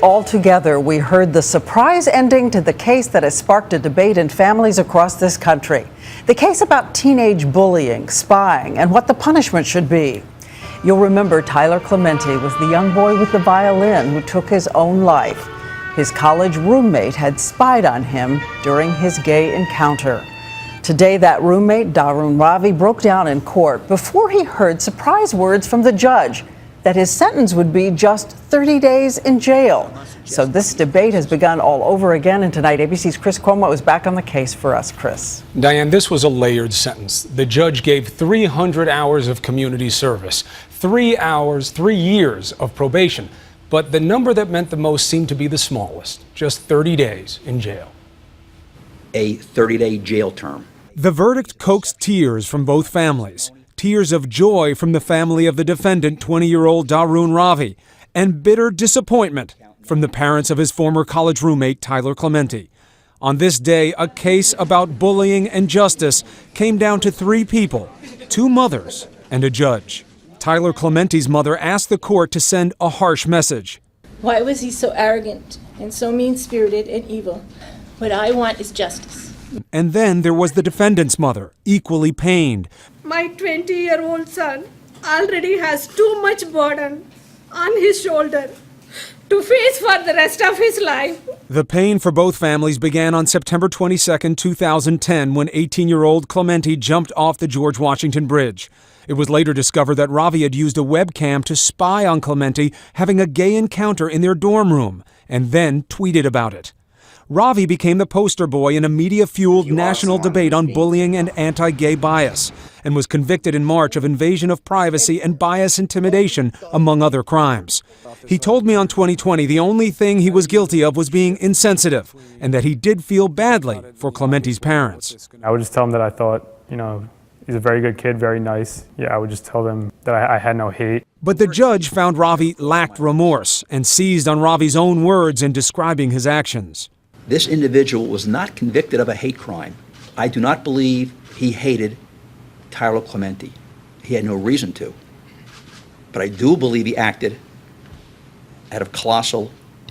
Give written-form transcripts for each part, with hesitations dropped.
All together, we heard the surprise ending to the case that has sparked a debate in families across this country. The case about teenage bullying, spying, and what the punishment should be. You'll remember Tyler Clementi was the young boy with the violin who took his own life. His college roommate had spied on him during his gay encounter. Today, that roommate, Dharun Ravi, broke down in court before he heard surprise words from the judge that his sentence would be just 30 days in jail. So this debate has begun all over again, and tonight ABC's Chris Cuomo is back on the case for us. Chris. Diane, this was a layered sentence. The judge gave 300 hours of community service, 3 years of probation. But the number that meant the most seemed to be the smallest, just 30 days in jail. A 30-day jail term. The verdict coaxed tears from both families. Tears of joy from the family of the defendant, 20-year-old Dharun Ravi, and bitter disappointment from the parents of his former college roommate, Tyler Clementi. On this day, a case about bullying and justice came down to 3 people, 2 mothers and a judge. Tyler Clementi's mother asked the court to send a harsh message. Why was he so arrogant and so mean-spirited and evil? What I want is justice. And then there was the defendant's mother, equally pained. My 20-year-old son already has too much burden on his shoulder to face for the rest of his life. The pain for both families began on September 22, 2010, when 18-year-old Clementi jumped off the George Washington Bridge. It was later discovered that Ravi had used a webcam to spy on Clementi having a gay encounter in their dorm room, and then tweeted about it. Ravi became the poster boy in a media-fueled national debate on bullying and anti-gay bias, and was convicted in March of invasion of privacy and bias intimidation, among other crimes. He told me on 2020 the only thing he was guilty of was being insensitive, and that he did feel badly for Clementi's parents. I would just tell him that I thought, he's a very good kid, very nice. Yeah, I would just tell them that I had no hate. But the judge found Ravi lacked remorse and seized on Ravi's own words in describing his actions. This individual was not convicted of a hate crime. I do not believe he hated Tyler Clementi. He had no reason to. But I do believe he acted out of colossal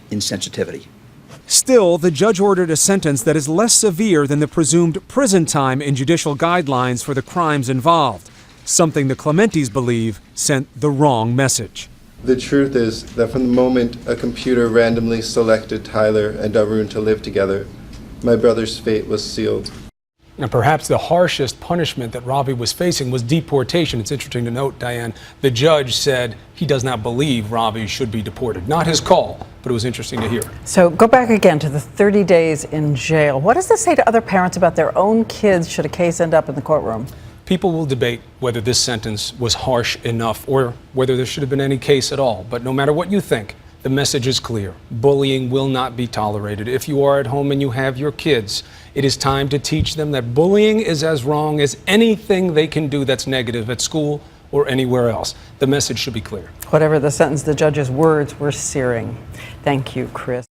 insensitivity. Still, the judge ordered a sentence that is less severe than the presumed prison time in judicial guidelines for the crimes involved, something the Clementis believe sent the wrong message. The truth is that from the moment a computer randomly selected Tyler and Dharun to live together, my brother's fate was sealed. Now, perhaps the harshest punishment that Ravi was facing was deportation. It's interesting to note, Diane, the judge said he does not believe Ravi should be deported. Not his call, but it was interesting to hear. So go back again to the 30 days in jail. What does this say to other parents about their own kids should a case end up in the courtroom? People will debate whether this sentence was harsh enough or whether there should have been any case at all. But no matter what you think, the message is clear. Bullying will not be tolerated. If you are at home and you have your kids, it is time to teach them that bullying is as wrong as anything they can do that's negative at school or anywhere else. The message should be clear. Whatever the sentence, the judge's words were searing. Thank you, Chris.